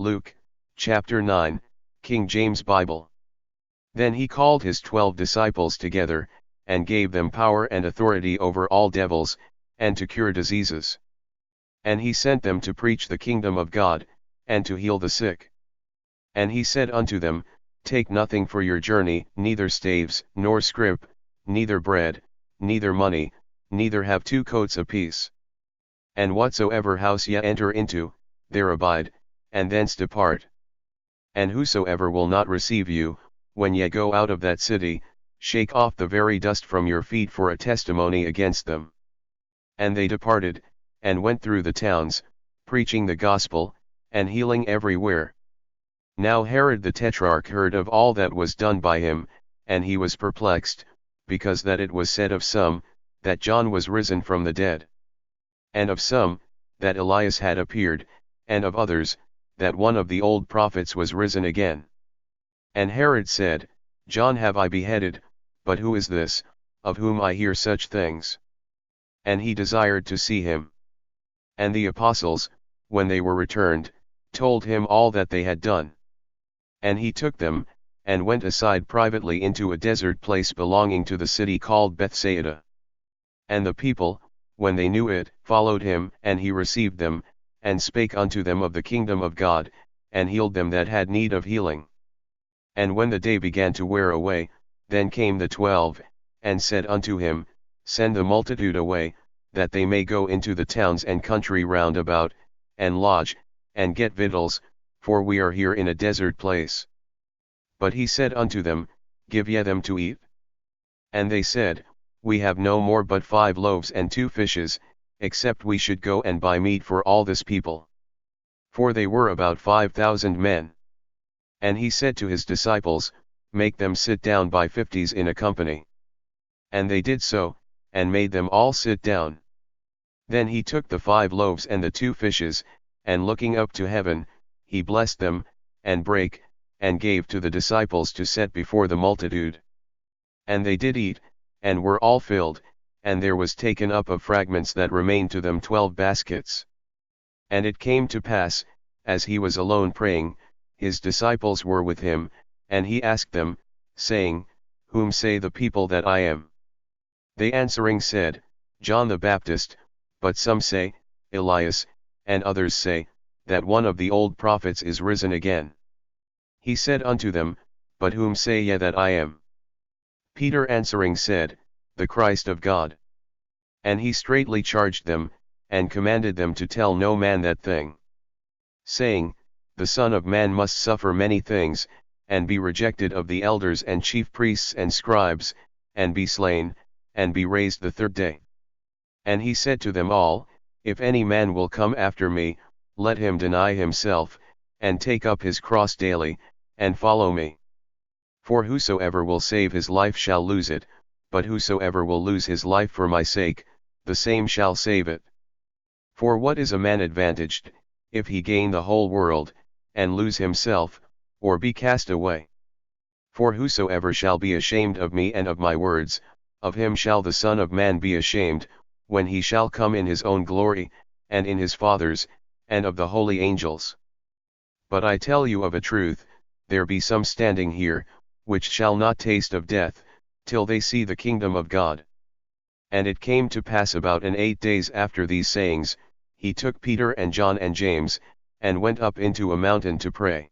Luke, chapter 9, King James Bible. Then he called his 12 disciples together, and gave them power and authority over all devils, and to cure diseases. And he sent them to preach the kingdom of God, and to heal the sick. And he said unto them, Take nothing for your journey, neither staves, nor scrip, neither bread, neither money, neither have 2 coats apiece. And whatsoever house ye enter into, there abide, and thence depart. And whosoever will not receive you, when ye go out of that city, shake off the very dust from your feet for a testimony against them. And they departed, and went through the towns, preaching the gospel, and healing everywhere. Now Herod the Tetrarch heard of all that was done by him, and he was perplexed, because that it was said of some, that John was risen from the dead. And of some, that Elias had appeared, and of others, that one of the old prophets was risen again. And Herod said, John have I beheaded, but who is this, of whom I hear such things? And he desired to see him. And the apostles, when they were returned, told him all that they had done. And he took them, and went aside privately into a desert place belonging to the city called Bethsaida. And the people, when they knew it, followed him, and he received them, and spake unto them of the kingdom of God, and healed them that had need of healing. And when the day began to wear away, then came the 12, and said unto him, Send the multitude away, that they may go into the towns and country round about, and lodge, and get victuals, for we are here in a desert place. But he said unto them, Give ye them to eat. And they said, We have no more but 5 loaves and 2 fishes, except we should go and buy meat for all this people. For they were about 5,000 men. And he said to his disciples, Make them sit down by 50s in a company. And they did so, and made them all sit down. Then he took the 5 loaves and the 2 fishes, and looking up to heaven, he blessed them, and brake, and gave to the disciples to set before the multitude. And they did eat, and were all filled, and there was taken up of fragments that remained to them 12 baskets. And it came to pass, as he was alone praying, his disciples were with him, and he asked them, saying, Whom say the people that I am? They answering said, John the Baptist, but some say, Elias, and others say, that one of the old prophets is risen again. He said unto them, But whom say ye that I am? Peter answering said, The Christ of God. And he straitly charged them, and commanded them to tell no man that thing, saying, The Son of Man must suffer many things, and be rejected of the elders and chief priests and scribes, and be slain, and be raised the 3rd day. And he said to them all, If any man will come after me, let him deny himself, and take up his cross daily, and follow me. For whosoever will save his life shall lose it, but whosoever will lose his life for my sake, the same shall save it. For what is a man advantaged, if he gain the whole world, and lose himself, or be cast away? For whosoever shall be ashamed of me and of my words, of him shall the Son of Man be ashamed, when he shall come in his own glory, and in his Father's, and of the holy angels. But I tell you of a truth, there be some standing here, which shall not taste of death, till they see the kingdom of God. And it came to pass about 8 days after these sayings, he took Peter and John and James, and went up into a mountain to pray.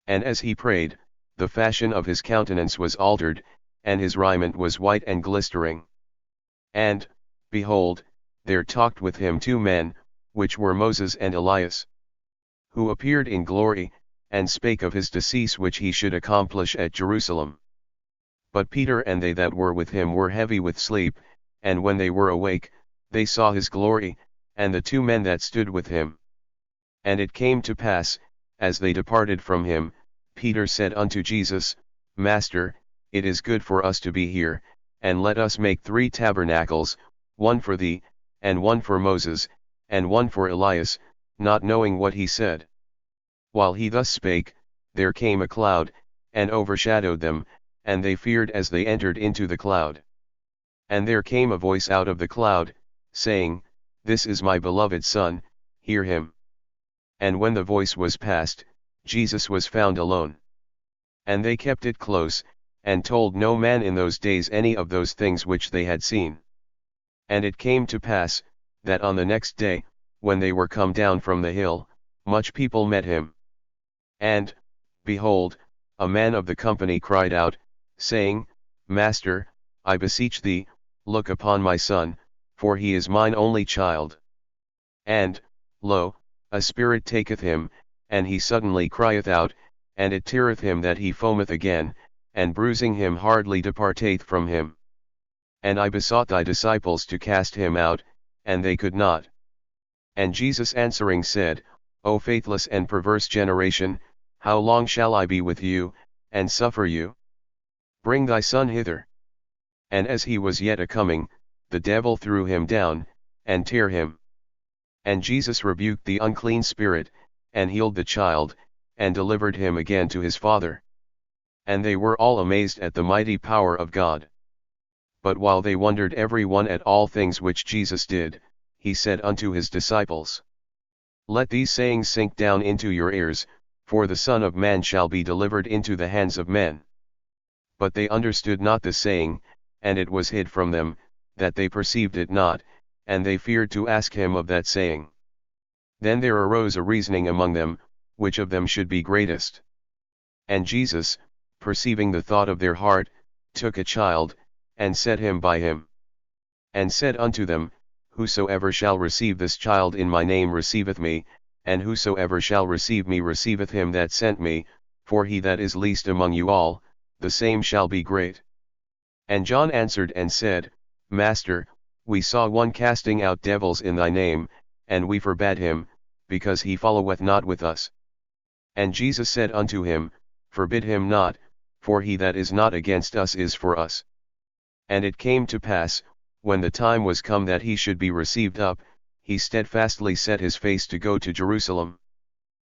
And as he prayed, the fashion of his countenance was altered, and his raiment was white and glistering. And, behold, there talked with him 2 men, which were Moses and Elias, who appeared in glory, and spake of his decease which he should accomplish at Jerusalem. But Peter and they that were with him were heavy with sleep, and when they were awake, they saw his glory, and the 2 men that stood with him. And it came to pass, as they departed from him, Peter said unto Jesus, Master, it is good for us to be here, and let us make 3 tabernacles, one for thee, and one for Moses, and one for Elias, not knowing what he said. While he thus spake, there came a cloud, and overshadowed them, and they feared as they entered into the cloud. And there came a voice out of the cloud, saying, This is my beloved Son, hear him. And when the voice was past, Jesus was found alone. And they kept it close, and told no man in those days any of those things which they had seen. And it came to pass, that on the next day, when they were come down from the hill, much people met him. And, behold, a man of the company cried out, saying, Master, I beseech thee, look upon my son, for he is mine only child. And, lo, a spirit taketh him, and he suddenly crieth out, and it teareth him that he foameth again, and bruising him hardly departeth from him. And I besought thy disciples to cast him out, and they could not. And Jesus answering said, O faithless and perverse generation, how long shall I be with you, and suffer you? Bring thy son hither. And as he was yet a coming, the devil threw him down, and tear him. And Jesus rebuked the unclean spirit, and healed the child, and delivered him again to his father. And they were all amazed at the mighty power of God. But while they wondered every one at all things which Jesus did, he said unto his disciples, Let these sayings sink down into your ears, for the Son of Man shall be delivered into the hands of men. But they understood not the saying, and it was hid from them, that they perceived it not, and they feared to ask him of that saying. Then there arose a reasoning among them, which of them should be greatest. And Jesus, perceiving the thought of their heart, took a child, and set him by him. And said unto them, Whosoever shall receive this child in my name receiveth me, and whosoever shall receive me receiveth him that sent me, for he that is least among you all, the same shall be great. And John answered and said, Master, we saw one casting out devils in thy name, and we forbade him, because he followeth not with us. And Jesus said unto him, Forbid him not, for he that is not against us is for us. And it came to pass, when the time was come that he should be received up, he steadfastly set his face to go to Jerusalem.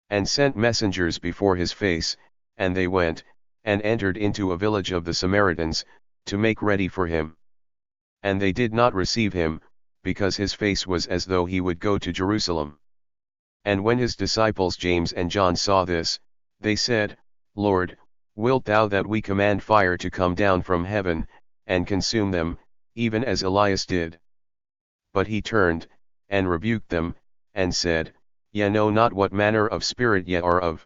And sent messengers before his face, and they went, and entered into a village of the Samaritans, to make ready for him. And they did not receive him, because his face was as though he would go to Jerusalem. And when his disciples James and John saw this, they said, Lord, wilt thou that we command fire to come down from heaven, and consume them, even as Elias did? But he turned, and rebuked them, and said, Ye know not what manner of spirit ye are of.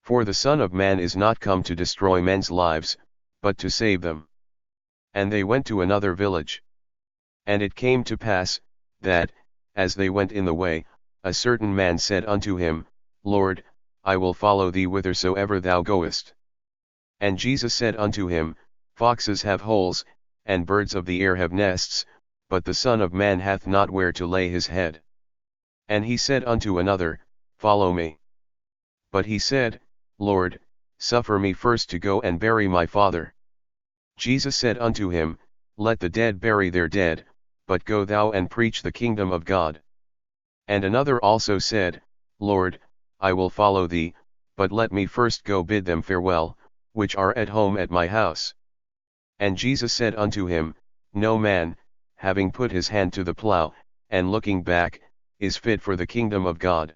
For the Son of Man is not come to destroy men's lives, but to save them. And they went to another village. And it came to pass, that, as they went in the way, a certain man said unto him, Lord, I will follow thee whithersoever thou goest. And Jesus said unto him, Foxes have holes, and birds of the air have nests, but the Son of Man hath not where to lay his head. And he said unto another, Follow me. But he said, Lord, suffer me first to go and bury my father. Jesus said unto him, Let the dead bury their dead, but go thou and preach the kingdom of God. And another also said, Lord, I will follow thee, but let me first go bid them farewell, which are at home at my house. And Jesus said unto him, No man, having put his hand to the plough, and looking back, is fit for the kingdom of God.